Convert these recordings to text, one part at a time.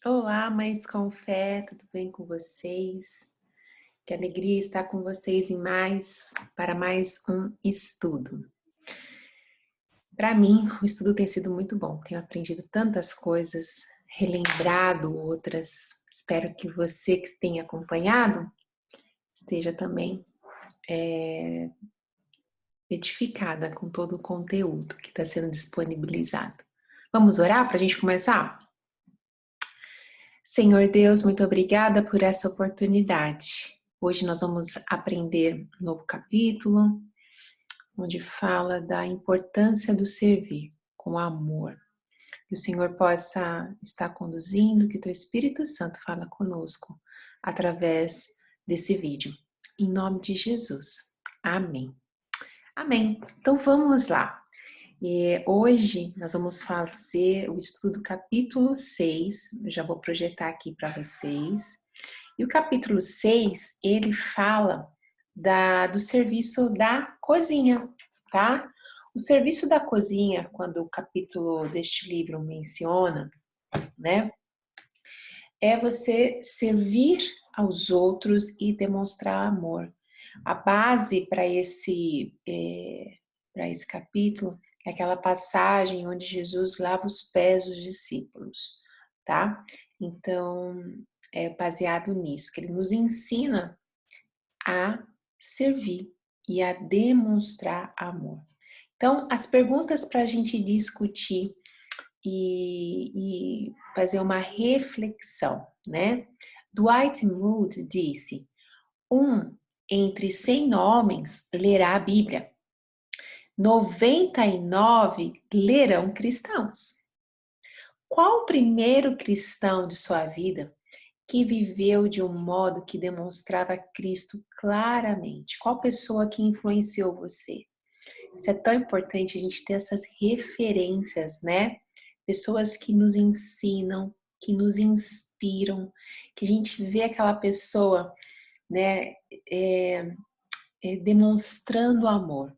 Olá, Mães com Fé, tudo bem com vocês? Que alegria estar com vocês para mais um estudo. Para mim, o estudo tem sido muito bom, tenho aprendido tantas coisas, relembrado outras. Espero que você que tenha acompanhado esteja também edificada com todo o conteúdo que está sendo disponibilizado. Vamos orar para a gente começar? Senhor Deus, muito obrigada por essa oportunidade. Hoje nós vamos aprender um novo capítulo, onde fala da importância do servir com amor. Que o Senhor possa estar conduzindo, que o Teu Espírito Santo fala conosco através desse vídeo. Em nome de Jesus. Amém. Amém. Então vamos lá. Hoje nós vamos fazer o estudo do capítulo 6. Eu já vou projetar aqui para vocês. E o capítulo 6 ele fala do serviço da cozinha, tá? O serviço da cozinha, quando o capítulo deste livro menciona, né, é você servir aos outros e demonstrar amor. A base para esse capítulo é aquela passagem onde Jesus lava os pés dos discípulos, tá? Então, é baseado nisso, que ele nos ensina a servir e a demonstrar amor. Então, as perguntas para a gente discutir e fazer uma reflexão, né? Dwight Moody disse: um entre 100 homens lerá a Bíblia, 99 lerão cristãos. Qual o primeiro cristão de sua vida que viveu de um modo que demonstrava Cristo claramente? Qual pessoa que influenciou você? Isso é tão importante a gente ter essas referências, né? Pessoas que nos ensinam, que nos inspiram, que a gente vê aquela pessoa, né, demonstrando amor.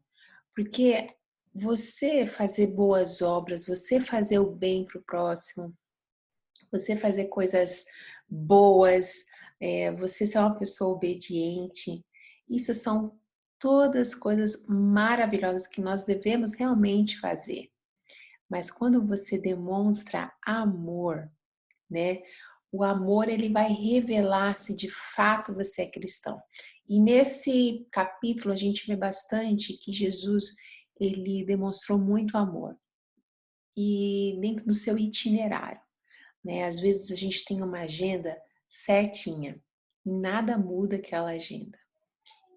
Porque você fazer boas obras, você fazer o bem para o próximo, você fazer coisas boas, você ser uma pessoa obediente, isso são todas coisas maravilhosas que nós devemos realmente fazer. Mas quando você demonstra amor, né? O amor ele vai revelar se de fato você é cristão. E nesse capítulo a gente vê bastante que Jesus ele demonstrou muito amor e dentro do seu itinerário, né? Às vezes a gente tem uma agenda certinha e nada muda aquela agenda.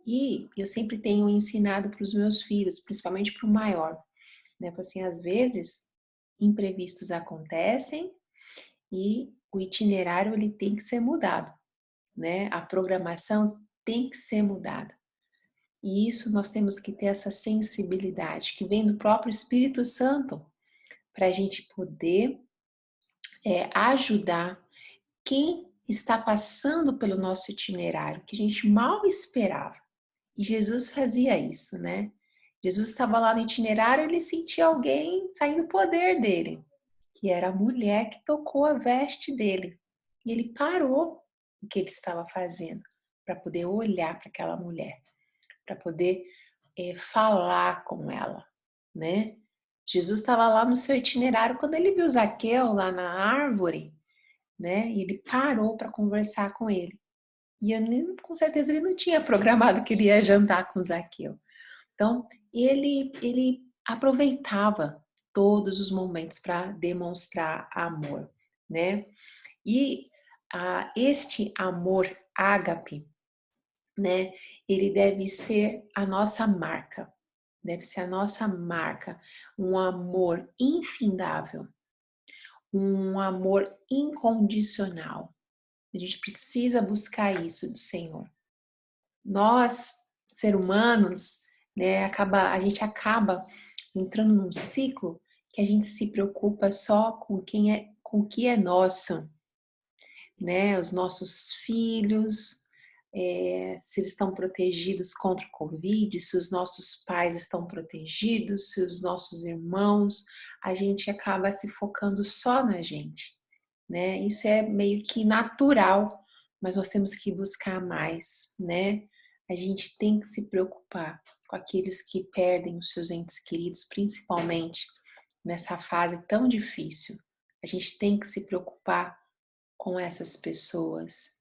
E eu sempre tenho ensinado para os meus filhos, principalmente para o maior, né? Assim, às vezes imprevistos acontecem e o itinerário ele tem que ser mudado, né? A programação tem que ser mudada. E isso nós temos que ter essa sensibilidade que vem do próprio Espírito Santo para a gente poder ajudar quem está passando pelo nosso itinerário, que a gente mal esperava. E Jesus fazia isso, né? Jesus estava lá no itinerário, ele sentia alguém saindo do poder dele, que era a mulher que tocou a veste dele. E ele parou o que ele estava fazendo para poder olhar para aquela mulher, para poder falar com ela, né? Jesus estava lá no seu itinerário quando ele viu Zaqueu lá na árvore, né? E ele parou para conversar com ele. E com certeza ele não tinha programado que ele ia jantar com Zaqueu. Então, ele aproveitava todos os momentos para demonstrar amor, né? E este amor ágape, né? Ele deve ser a nossa marca, deve ser a nossa marca, um amor infindável, um amor incondicional. A gente precisa buscar isso do Senhor. Nós, ser humanos, né, a gente acaba entrando num ciclo que a gente se preocupa só com o que é nosso, né? Os nossos filhos, se eles estão protegidos contra o Covid, se os nossos pais estão protegidos, se os nossos irmãos, a gente acaba se focando só na gente. né? Isso é meio que natural, mas nós temos que buscar mais, né? A gente tem que se preocupar com aqueles que perdem os seus entes queridos, principalmente nessa fase tão difícil. A gente tem que se preocupar com essas pessoas.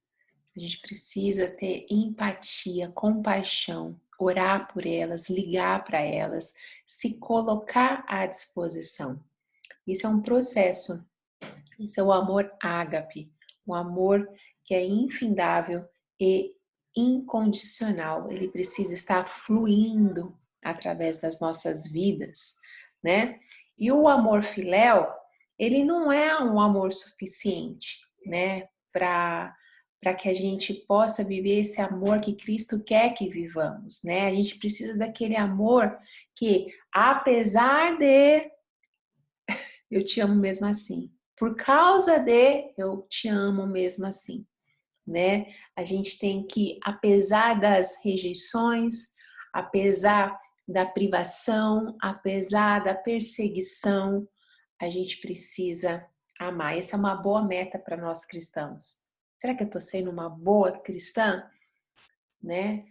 A gente precisa ter empatia, compaixão, orar por elas, ligar para elas, se colocar à disposição. Isso é um processo. Isso é o amor ágape, um amor que é infindável e incondicional. Ele precisa estar fluindo através das nossas vidas, né? E o amor filéu, ele não é um amor suficiente, né? Para que a gente possa viver esse amor que Cristo quer que vivamos, né? A gente precisa daquele amor que, apesar de eu te amo mesmo assim. Por causa de eu te amo mesmo assim, né? A gente tem que, apesar das rejeições, apesar da privação, apesar da perseguição, a gente precisa amar. Essa é uma boa meta para nós cristãos. Será que eu estou sendo uma boa cristã? Né?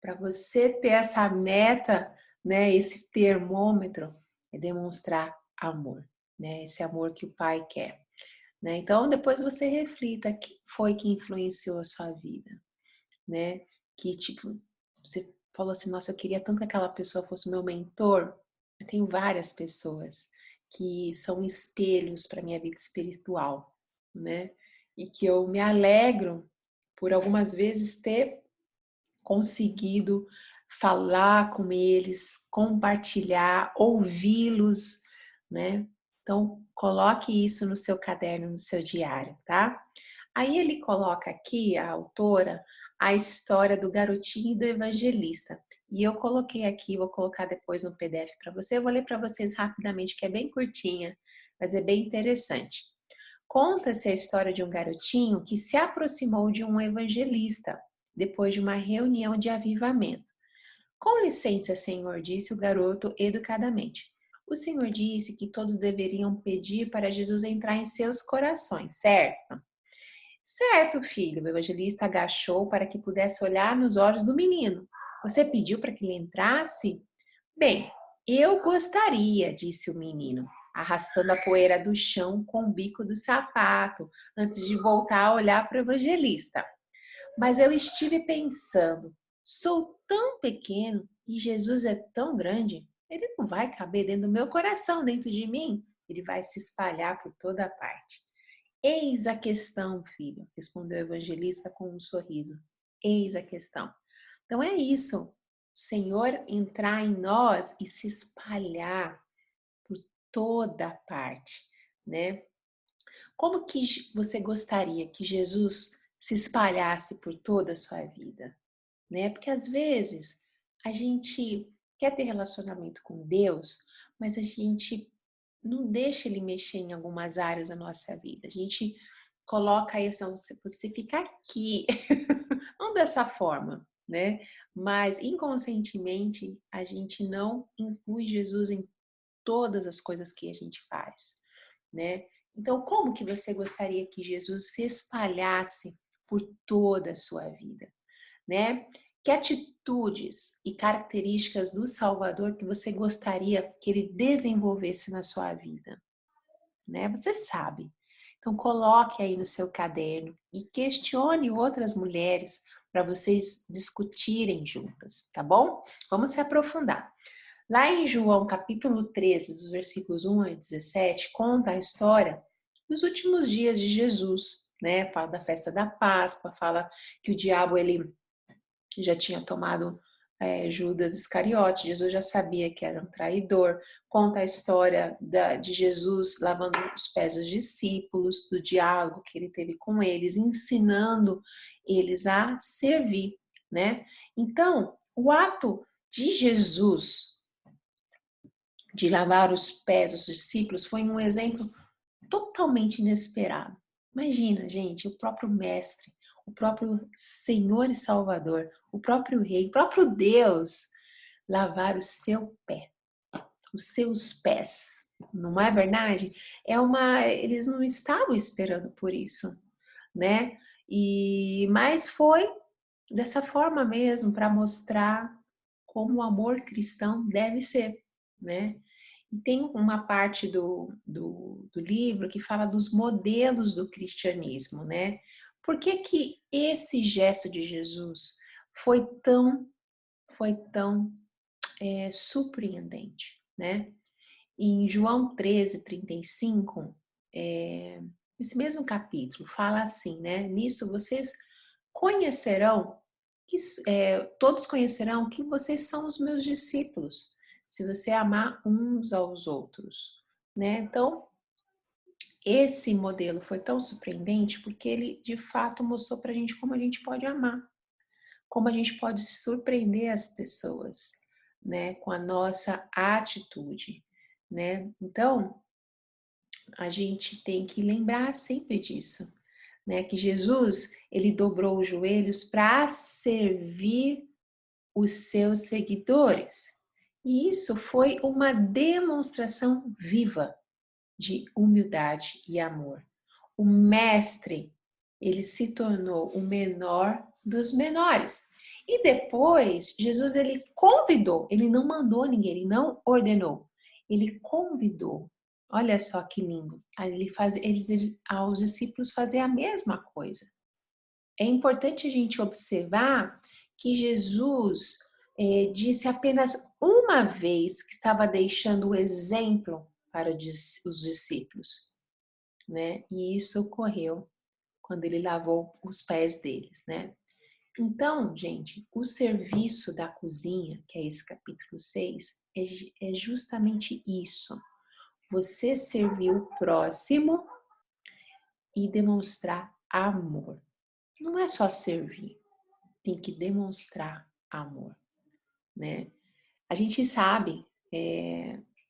Para você ter essa meta, né, esse termômetro, é demonstrar amor, né? Esse amor que o Pai quer, né? Então, depois você reflita, quem foi que influenciou a sua vida, né? Que tipo, você falou assim, nossa, eu queria tanto que aquela pessoa fosse meu mentor. Eu tenho várias pessoas que são espelhos para minha vida espiritual, né? E que eu me alegro por algumas vezes ter conseguido falar com eles, compartilhar, ouvi-los, né? Então, coloque isso no seu caderno, no seu diário, tá? Aí ele coloca aqui, a autora, a história do garotinho e do evangelista. E eu coloquei aqui, vou colocar depois no PDF para você. Eu vou ler para vocês rapidamente, que é bem curtinha, mas é bem interessante. Conta-se a história de um garotinho que se aproximou de um evangelista depois de uma reunião de avivamento. Com licença, senhor, disse o garoto educadamente. O senhor disse que todos deveriam pedir para Jesus entrar em seus corações, certo? Certo, filho. O evangelista agachou para que pudesse olhar nos olhos do menino. Você pediu para que ele entrasse? Bem, eu gostaria, disse o menino, arrastando a poeira do chão com o bico do sapato, antes de voltar a olhar para o evangelista. Mas eu estive pensando, sou tão pequeno e Jesus é tão grande, ele não vai caber dentro do meu coração, dentro de mim, ele vai se espalhar por toda parte. Eis a questão, filho, respondeu o evangelista com um sorriso. Eis a questão. Então é isso, o Senhor entrar em nós e se espalhar por toda parte, né? Como que você gostaria que Jesus se espalhasse por toda a sua vida, né? Porque às vezes a gente quer ter relacionamento com Deus, mas a gente não deixa ele mexer em algumas áreas da nossa vida. A gente coloca aí, assim, você fica aqui, não dessa forma, né? Mas inconscientemente a gente não inclui Jesus em todas as coisas que a gente faz, né? Então, como que você gostaria que Jesus se espalhasse por toda a sua vida, né? Que atitudes e características do Salvador que você gostaria que ele desenvolvesse na sua vida, né? Você sabe. Então, coloque aí no seu caderno e questione outras mulheres para vocês discutirem juntas, tá bom? Vamos se aprofundar. Lá em João capítulo 13, dos versículos 1 a 17, conta a história dos últimos dias de Jesus, né? Fala da festa da Páscoa, fala que o diabo ele já tinha tomado Judas Iscariote, Jesus já sabia que era um traidor, conta a história de Jesus lavando os pés dos discípulos, do diálogo que ele teve com eles, ensinando eles a servir, né? Então, o ato de Jesus de lavar os pés dos discípulos foi um exemplo totalmente inesperado. Imagina, gente, o próprio Mestre, o próprio Senhor e Salvador, o próprio Rei, o próprio Deus lavar o seu pé, os seus pés. Não é verdade? Eles não estavam esperando por isso, né? Mas foi dessa forma mesmo para mostrar como o amor cristão deve ser, né? E tem uma parte do livro que fala dos modelos do cristianismo, né? Por que que esse gesto de Jesus foi tão surpreendente, né? Em João 13:35, esse mesmo capítulo fala assim, né? Nisso vocês conhecerão, todos conhecerão que vocês são os meus discípulos, se você amar uns aos outros, né? Então, esse modelo foi tão surpreendente porque ele de fato mostrou pra gente como a gente pode amar, como a gente pode se surpreender as pessoas, né, com a nossa atitude, né? Então, a gente tem que lembrar sempre disso, né? Que Jesus, ele dobrou os joelhos para servir os seus seguidores. E isso foi uma demonstração viva de humildade e amor. O mestre, ele se tornou o menor dos menores. E depois, Jesus, ele convidou, ele não mandou ninguém, ele não ordenou, ele convidou. Olha só que lindo. Aí aos discípulos fazer a mesma coisa. É importante a gente observar que Jesus disse apenas uma vez que estava deixando o exemplo para os discípulos, né? E isso ocorreu quando ele lavou os pés deles, né? Então, gente, o serviço da cozinha, que é esse capítulo 6, é justamente isso. Você servir o próximo e demonstrar amor. Não é só servir, tem que demonstrar amor, né? A gente sabe,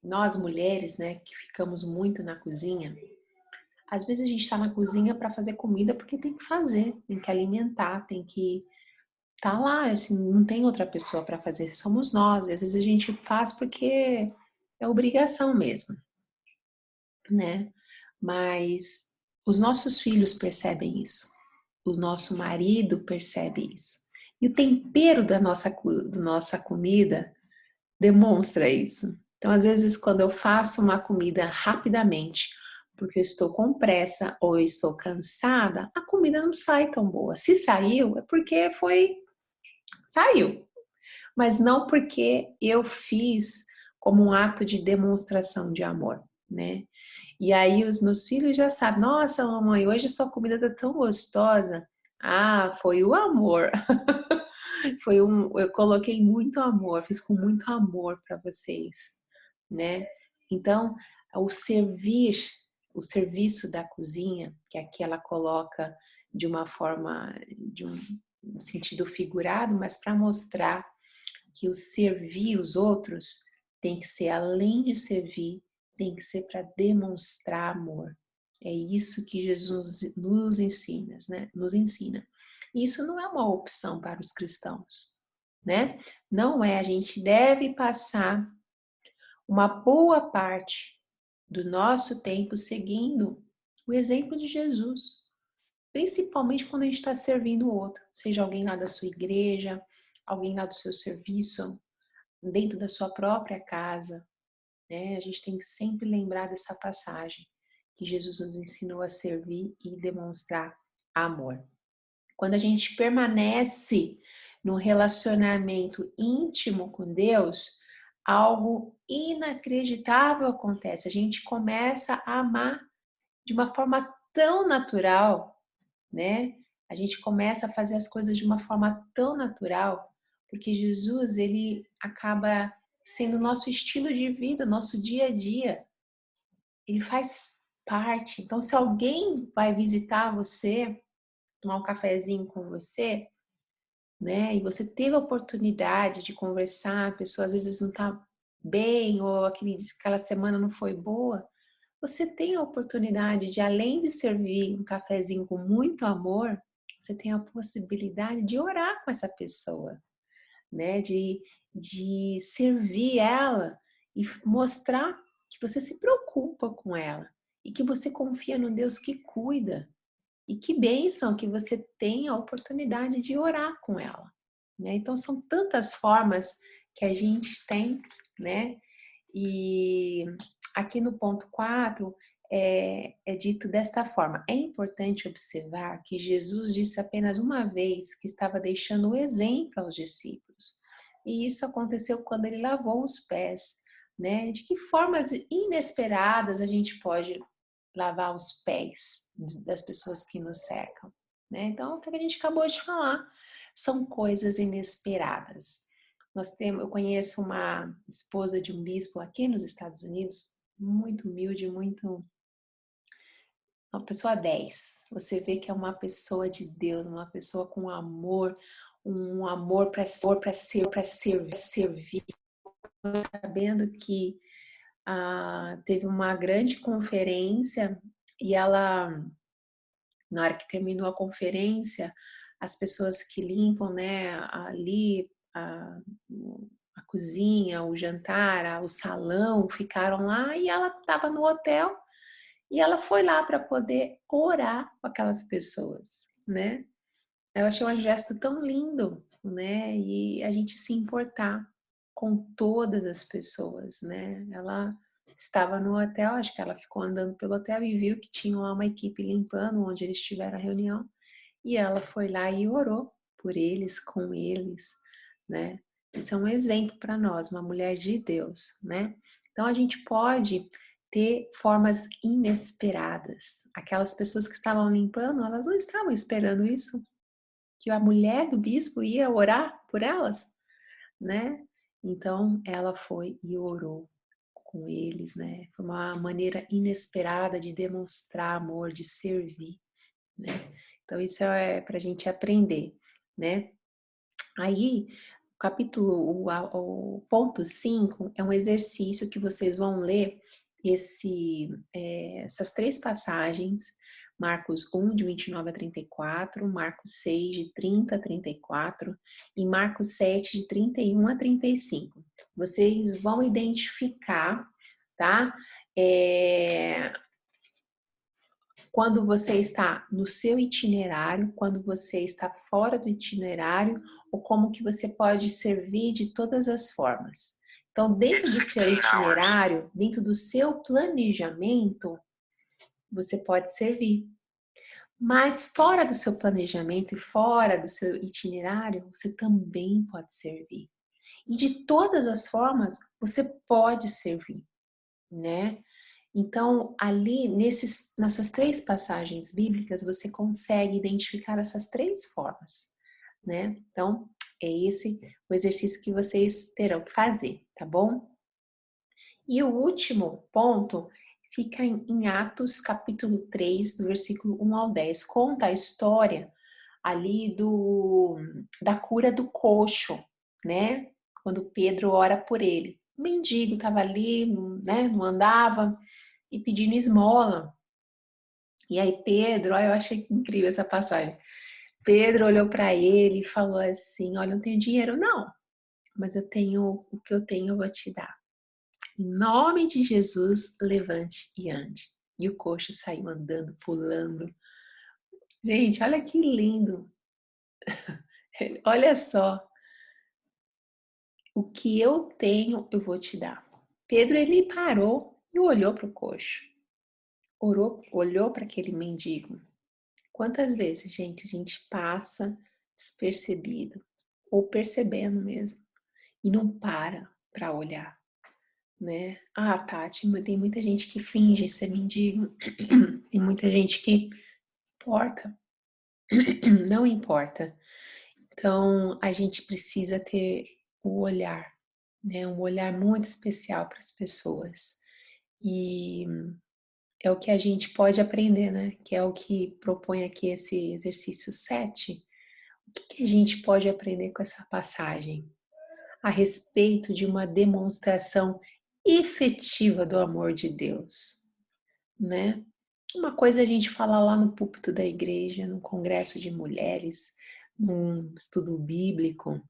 nós mulheres, né, que ficamos muito na cozinha, às vezes a gente está na cozinha para fazer comida porque tem que fazer, tem que alimentar, tem que tá lá, assim, não tem outra pessoa para fazer, somos nós. E às vezes a gente faz porque é obrigação mesmo, né? Mas os nossos filhos percebem isso, o nosso marido percebe isso. E o tempero da nossa comida demonstra isso. Então, às vezes, quando eu faço uma comida rapidamente, porque eu estou com pressa ou eu estou cansada, a comida não sai tão boa. Se saiu, é porque saiu, mas não porque eu fiz como um ato de demonstração de amor, né? E aí os meus filhos já sabem, nossa, mamãe, hoje sua comida tá tão gostosa. Ah, foi o amor. Eu coloquei muito amor, fiz com muito amor para vocês, né? Então, o servir, o serviço da cozinha, que aqui ela coloca de uma forma, de um sentido figurado, mas para mostrar que o servir os outros tem que ser além de servir, tem que ser para demonstrar amor. É isso que Jesus nos ensina, né? Nos ensina. E isso não é uma opção para os cristãos, né? Não é, a gente deve passar uma boa parte do nosso tempo seguindo o exemplo de Jesus, principalmente quando a gente está servindo o outro, seja alguém lá da sua igreja, alguém lá do seu serviço, dentro da sua própria casa, né? A gente tem que sempre lembrar dessa passagem que Jesus nos ensinou a servir e demonstrar amor. Quando a gente permanece no relacionamento íntimo com Deus, algo inacreditável acontece. A gente começa a amar de uma forma tão natural, né? A gente começa a fazer as coisas de uma forma tão natural, porque Jesus, ele acaba sendo o nosso estilo de vida, nosso dia a dia. Ele faz parte. Então, se alguém vai visitar você, tomar um cafezinho com você, né? E você teve a oportunidade de conversar, a pessoa às vezes não tá bem ou aquela semana não foi boa, você tem a oportunidade de, além de servir um cafezinho com muito amor, você tem a possibilidade de orar com essa pessoa, né? De servir ela e mostrar que você se preocupa com ela e que você confia no Deus que cuida. E que bênção que você tem a oportunidade de orar com ela, né? Então são tantas formas que a gente tem, né? E aqui no ponto 4 é dito desta forma: é importante observar que Jesus disse apenas uma vez que estava deixando o exemplo aos discípulos. E isso aconteceu quando ele lavou os pés, né? De que formas inesperadas a gente pode lavar os pés das pessoas que nos cercam, né? Então, o que a gente acabou de falar são coisas inesperadas. Eu conheço uma esposa de um bispo aqui nos Estados Unidos, muito humilde, uma pessoa 10. Você vê que é uma pessoa de Deus, uma pessoa com amor, um amor para servir, sabendo que teve uma grande conferência e ela, na hora que terminou a conferência, as pessoas que limpam, né, ali a cozinha, o jantar, o salão, ficaram lá e ela estava no hotel e ela foi lá para poder orar com aquelas pessoas, né? Eu achei um gesto tão lindo, né? E a gente se importar com todas as pessoas, né? Ela estava no hotel, acho que ela ficou andando pelo hotel e viu que tinha lá uma equipe limpando onde eles tiveram a reunião. E ela foi lá e orou por eles, com eles, né? Isso é um exemplo para nós, uma mulher de Deus, né? Então a gente pode ter formas inesperadas. Aquelas pessoas que estavam limpando, elas não estavam esperando isso, que a mulher do bispo ia orar por elas, né? Então ela foi e orou com eles, né? Foi uma maneira inesperada de demonstrar amor, de servir, né? Então isso é para a gente aprender, né? Aí, o ponto 5 é um exercício que vocês vão ler essas três passagens, Marcos 1, de 29 a 34, Marcos 6, de 30 a 34 e Marcos 7, de 31 a 35. Vocês vão identificar, tá? Quando você está no seu itinerário, quando você está fora do itinerário, ou como que você pode servir de todas as formas. Então, dentro do seu itinerário, dentro do seu planejamento, você pode servir. Mas fora do seu planejamento e fora do seu itinerário, você também pode servir. E de todas as formas, você pode servir, né? Então, ali nessas três passagens bíblicas, você consegue identificar essas três formas, né? Então, é esse o exercício que vocês terão que fazer, tá bom? E o último ponto fica em Atos capítulo 3, do versículo 1 ao 10. Conta a história ali da cura do coxo, né? Quando Pedro ora por ele. O mendigo estava ali, né? Não andava, e pedindo esmola. E aí Pedro, eu achei incrível essa passagem. Pedro olhou para ele e falou assim: olha, não tenho dinheiro, não, mas eu tenho o que eu tenho, eu vou te dar. Em nome de Jesus, levante e ande. E o coxo saiu andando, pulando. Gente, olha que lindo. Olha só, o que eu tenho, eu vou te dar. Pedro, ele parou e olhou para o coxo. Olhou para aquele mendigo. Quantas vezes, gente, a gente passa despercebido ou percebendo mesmo e não para olhar, né? Ah, Tati, tem muita gente que finge ser mendigo, tem muita gente que importa, não importa. Então, a gente precisa ter o olhar, né? Um olhar muito especial para as pessoas. E é o que a gente pode aprender, né? Que é o que propõe aqui esse exercício 7. O que a gente pode aprender com essa passagem? A respeito de uma demonstração efetiva do amor de Deus, né? Uma coisa é a gente falar lá no púlpito da igreja, num congresso de mulheres, num estudo bíblico.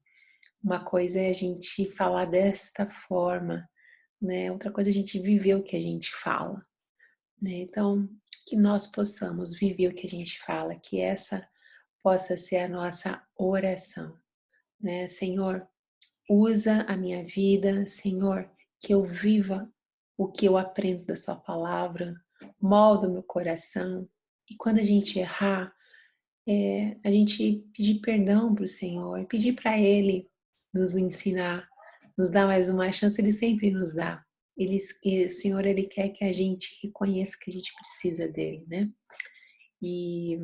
Uma coisa é a gente falar desta forma, né? Outra coisa é a gente viver o que a gente fala, né? Então, que nós possamos viver o que a gente fala, que essa possa ser a nossa oração, né? Senhor, usa a minha vida, Senhor, que eu viva o que eu aprendo da Sua palavra, molda o meu coração. E quando a gente errar, a gente pedir perdão para o Senhor, pedir para Ele nos ensinar, nos dar mais uma chance, Ele sempre nos dá. O Senhor, Ele quer que a gente reconheça que a gente precisa dEle, né? E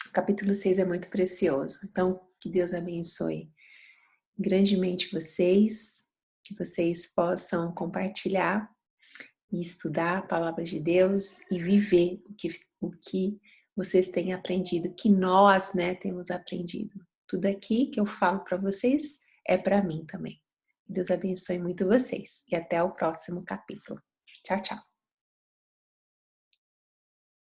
o capítulo 6 é muito precioso. Então, que Deus abençoe grandemente vocês, que vocês possam compartilhar e estudar a palavra de Deus e viver o que vocês têm aprendido, que nós, né, temos aprendido. Tudo aqui que eu falo para vocês é para mim também. Deus abençoe muito vocês e até o próximo capítulo. Tchau, tchau.